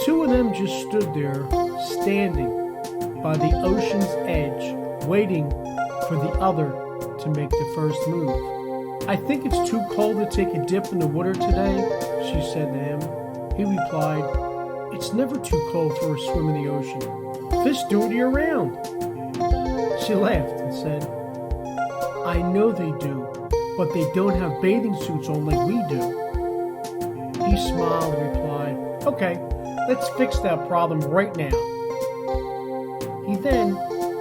two of them just stood there, standing by the ocean's edge, waiting for the other to make the first move. "I think it's too cold to take a dip in the water today," she said to him. He replied, "It's never too cold for a swim in the ocean. Fish do it year-round." She laughed and said, "I know they do, but they don't have bathing suits on like we do." He smiled and replied, "Okay, let's fix that problem right now." He then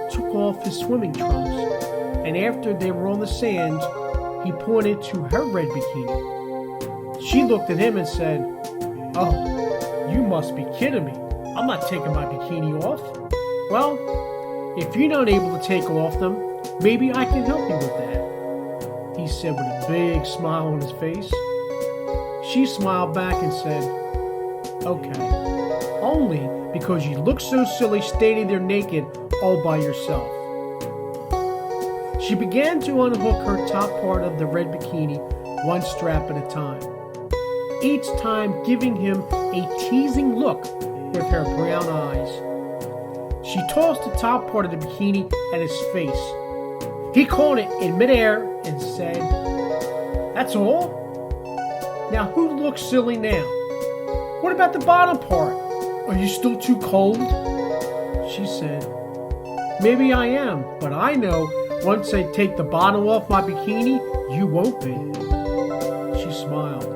took off his swimming trunks, and after they were on the sand, he pointed to her red bikini. She looked at him and said, "Oh, you must be kidding me. I'm not taking my bikini off." "Well, if you're not able to take off them, maybe I can help you with that," he said with a big smile on his face. She smiled back and said, "Okay, only because you look so silly standing there naked all by yourself." She began to unhook her top part of the red bikini, one strap at a time, each time giving him a teasing look with her brown eyes. She tossed the top part of the bikini at his face. He caught it in midair and said, "That's all? Now who looks silly now? What about the bottom part? Are you still too cold?" She said, "Maybe I am, but I know once I take the bottom off my bikini, you won't be." She smiled.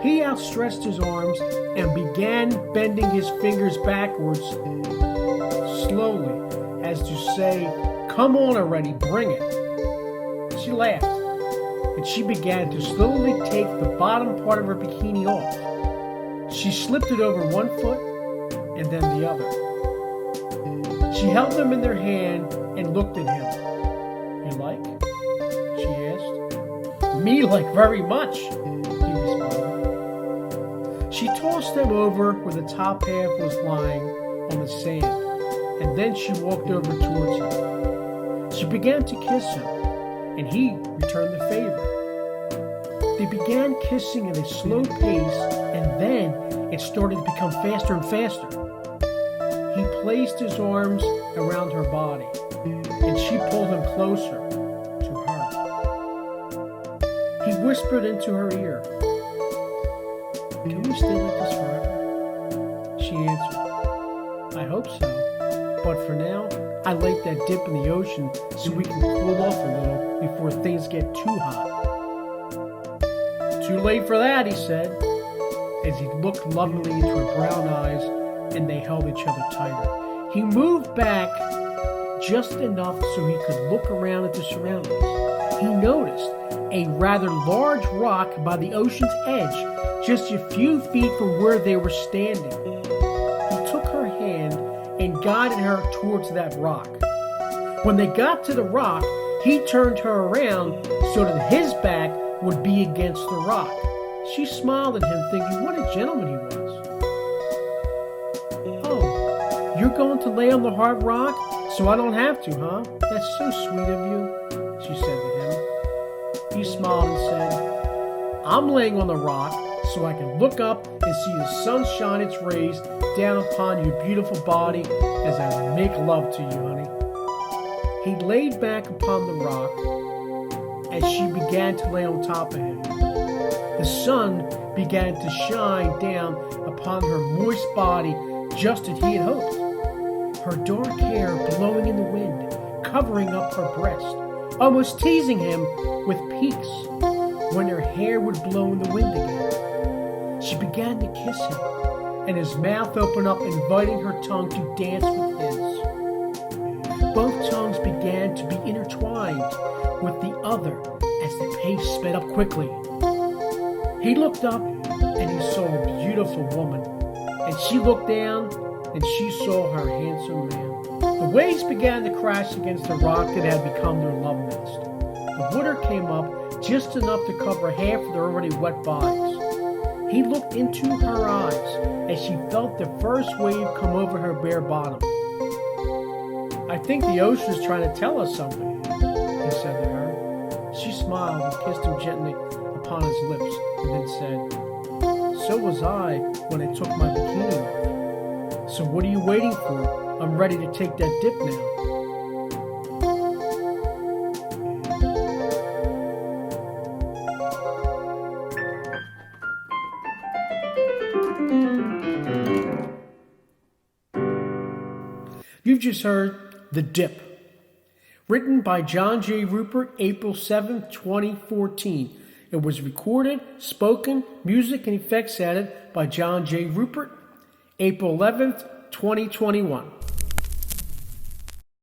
He outstretched his arms and began bending his fingers backwards, slowly, as to say, "Come on already, bring it." She laughed, and she began to slowly take the bottom part of her bikini off. She slipped it over one foot and then the other. She held them in their hand and looked at him. "You like?" she asked. "Me like very much," he responded. She tossed them over where the top half was lying on the sand, and then she walked over towards him. She began to kiss him, and he returned the favor. They began kissing at a slow pace, and then it started to become faster and faster. He placed his arms around her body, and she pulled him closer to her. He whispered into her ear, "Can we stay like this forever?" She answered, "I hope so, but for now, I like that dip in the ocean so we can cool off a little before things get too hot." "Too late for that," he said, as he looked lovingly into her brown eyes, and they held each other tighter. He moved back just enough so he could look around at the surroundings. He noticed a rather large rock by the ocean's edge, just a few feet from where they were standing. He took her hand and guided her towards that rock. When they got to the rock, he turned her around so that his back would be against the rock. She smiled at him, thinking what a gentleman he was. "Oh, you're going to lay on the hard rock so I don't have to, huh? That's so sweet of you," she said to him. He smiled and said, "I'm laying on the rock so I can look up and see the sun shine its rays down upon your beautiful body as I make love to you, honey." He laid back upon the rock as she began to lay on top of him. The sun began to shine down upon her moist body just as he had hoped. Her dark hair blowing in the wind, covering up her breast, almost teasing him with peeks when her hair would blow in the wind again. She began to kiss him, and his mouth opened up, inviting her tongue to dance with his. Both tongues began to be intertwined with the other as the pace sped up quickly. He looked up, and he saw a beautiful woman, and she looked down, and she saw her handsome man. The waves began to crash against the rock that had become their love nest. The water came up just enough to cover half of their already wet bodies. He looked into her eyes as she felt the first wave come over her bare bottom. "I think the ocean is trying to tell us something," he said to her. She smiled and kissed him gently upon his lips, and then said, so was I when I took my bikini off. So what are you waiting for? I'm ready to take that dip now. You've just heard The Dip, written by John J. Ruppert, April 7, 2014. It was recorded, spoken, music, and effects added by John J. Ruppert, April 11th, 2021.